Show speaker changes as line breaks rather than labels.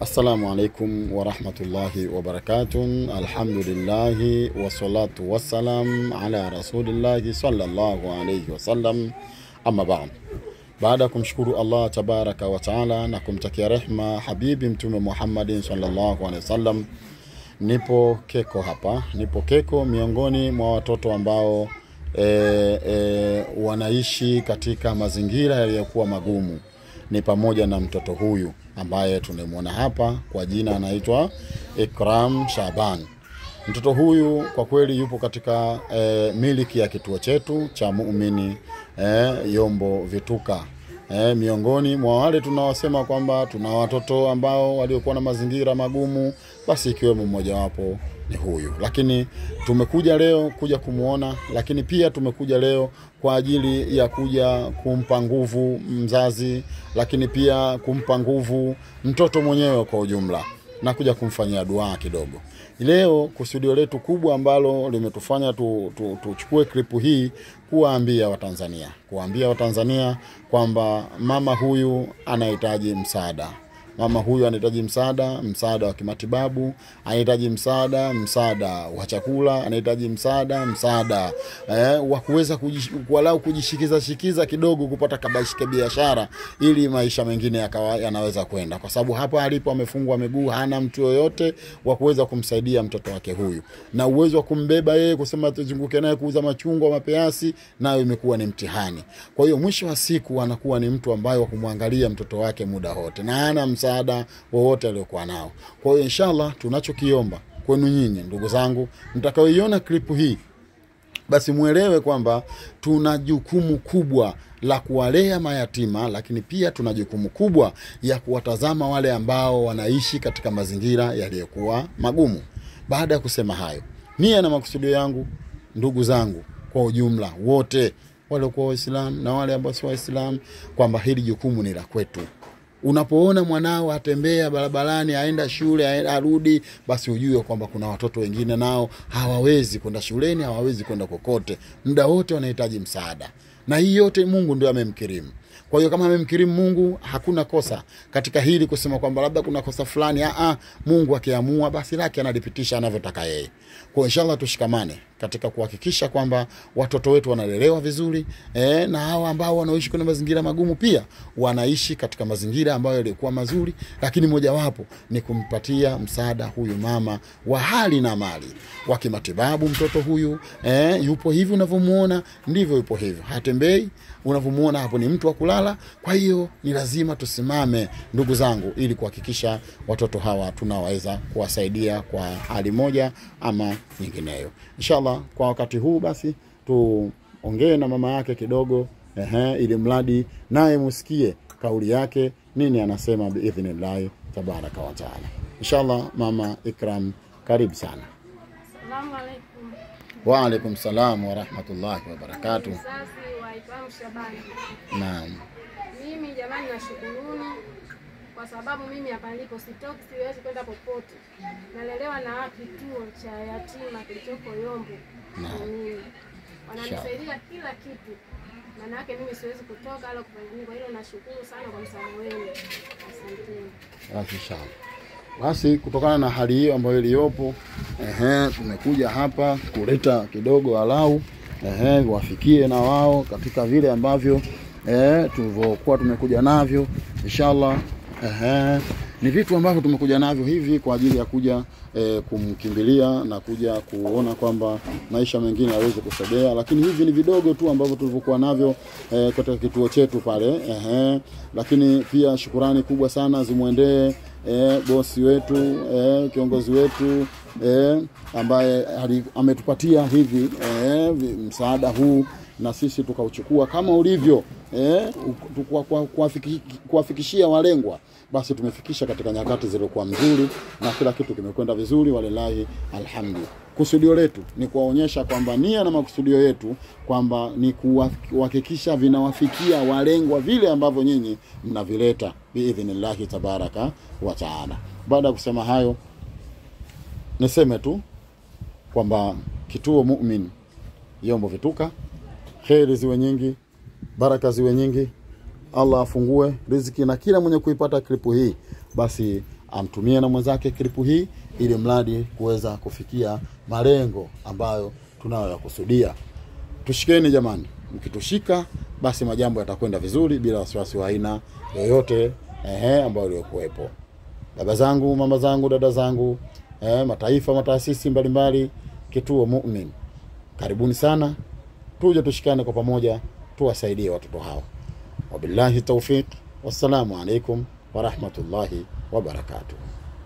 Assalamu alaikum wa rahmatullahi wa barakatuh. Alhamdulillahi wa salatu wa salam ala rasulillahi sallallahu alayhi wa sallam. Amma ba'd. Baada kumshukuru Allah tabaraka wa taala na kumtakia rehma habibi mtume Muhammadin sallallahu alayhi wa sallam, nipo Keko hapa. Nipo Keko miongoni mwa watoto ambao wanaishi katika mazingira yaliyokuwa magumu. Ni pamoja na mtoto huyu ambaye tunamuona hapa kwa jina anaitwa Ikram Shaban. Mtoto huyu kwa kweli yupo katika miliki ya kituo chetu cha Muumini Yombo Vituka. Miongoni mwa wale tunawasema kwamba tuna watoto ambao waliokuwa na mazingira magumu, basi ikiwemo mmoja wapo ni huyu. Lakini tumekuja leo kuja kumuona, lakini pia tumekuja leo kwa ajili ya kuja kumpa nguvu mzazi, lakini pia kumpa nguvu mtoto mwenyewe kwa ujumla, na kuja kumfanyia dua kidogo. Leo kusudio letu kubwa ambalo limetufanya tuchukue klipu hii kuwaambia Watanzania kwamba mama huyu anahitaji msaada. Mama huyu anahitaji msaada wa kimatibabu, anahitaji msaada wa chakula, anahitaji msaada wa kuweza walau kujishikiza kidogo kupata kabashike biashara ili maisha mengine yanaweza kwenda, kwa sababu hapa alipo amefungwa miguu, hana mtu yoyote wa kuweza kumsaidia mtoto wake huyu, na uwezo wa kumbeba yeye kusema tuzunguke naye kuuza machungwa mapeasi nayo imekuwa ni mtihani. Kwa hiyo mwisho wa siku anakuwa ni mtu ambaye wa kumwangalia mtoto wake muda wote na hana msaada wowote aliokuwa nao. Kwa hiyo inshallah tunachokiomba kwenu nyinyi ndugu zangu mtakaoiona klipu hii, basi muelewe kwamba tuna jukumu kubwa la kuwalea mayatima, lakini pia tuna jukumu kubwa ya kuwatazama wale ambao wanaishi katika mazingira yaliyokuwa magumu. Baada ya kusema hayo, nia na makusudio yangu ndugu zangu kwa ujumla wote wale kwa Waislamu na wale ambao si Waislamu, kwamba hili jukumu ni la kwetu. Unapoona mwanao atembea barabarani, aenda shule, arudi, basi ujue kwamba kuna watoto wengine nao hawawezi kwenda shuleni, hawawezi kwenda kokote, muda wote wanahitaji msaada. Na hii yote Mungu ndio amemkirimu. Kwa hiyo kama amemkirimu Mungu, hakuna kosa katika hili kusema kwamba labda kuna kosa fulani. Mungu akiamua basi lake analipitisha anavyotaka yeye. Kwa inshallah tushikamane katika kuhakikisha kwamba watoto wetu wanalelewa vizuri, na hawa ambao wanaishi kwenye mazingira magumu pia wanaishi katika mazingira ambayo yalikuwa mazuri, lakini moja wapo ni kumpatia msaada huyu mama wa hali na mali wa kimatibabu. Mtoto huyu yupo hivi unavomuona, ndivyo yupo hivyo, hatembei unavomuona hapo, ni mtu wa kulala. Kwa hiyo ni lazima tusimame ndugu zangu ili kuhakikisha watoto hawa tunaweza kuwasaidia kwa hali moja ama nyingineyo. Inshallah kwa wakati huu basi tuongee na mama yake kidogo, ili mradi naye musikie kauli yake nini anasema biidhnillah tabaraka wa taala. Inshallah mama Ikram, karibu sana.
Assalamu alaikum.
Wa alaikum salam wa rahmatullahi wa barakatuh.
Mzazi wa Ikram Shaban.
Naam.
Mimi jamani nashukuruni kwa sababu mimi hapa nilipo sitoki, siwezi kwenda popote. Nalelewa na kituo cha yatima kilichoko Yombo. Mimi wananisaidia kila kitu. Maana yake mimi siwezi kutoka wala kufanya nini. Kwa hiyo nashukuru sana kwa msaada wenu. Asante.
Inshallah. Basi kutokana na hali hiyo ambayo iliyopo, tumekuja hapa kuleta kidogo alau wafikie na wao katika vile ambavyo tulivyokuwa tumekuja navyo. Inshallah ni vitu ambavyo tumekuja navyo hivi kwa ajili ya kuja kumkimbilia na kuja kuona kwamba maisha mengine yaweze kusogea, lakini hivi ni vidogo tu ambavyo tulivyokuwa navyo katika kituo chetu pale. Lakini pia shukrani kubwa sana zimuendee bosi wetu, kiongozi wetu ambaye ametupatia hivi msaada huu, na sisi tukauchukua kama ulivyo kuwafikishia walengwa. Basi tumefikisha katika nyakati zilizokuwa nzuri na kila kitu kimekwenda vizuri, walilahi alhamdu. Kusudio letu ni kuwaonyesha kwamba nia na makusudio yetu kwamba ni kuhakikisha vinawafikia walengwa vile ambavyo nyinyi mnavileta biidhnillah tabaraka wa taala. Baada ya kusema hayo, niseme tu kwamba kituo Muumini Yombo Vituka, kheri ziwe nyingi, baraka ziwe nyingi, Allah afungue riziki na kila mwenye kuipata klipu hii basi amtumie na mwenzake klipu hii, ili mradi kuweza kufikia malengo ambayo tunayoyakusudia. Tushikeni jamani, mkitushika basi majambo yatakwenda vizuri bila wasiwasi wa aina yoyote ambayo iliyokuwepo. Baba zangu, mama zangu, dada zangu, mataifa, mataasisi mbalimbali, Kituo Mu'min, karibuni sana, tuje tushikane kwa pamoja, tuwasaidie watoto hawa. Wabillahi tawfiq, wassalamu alaikum wa rahmatullahi wa barakatuh.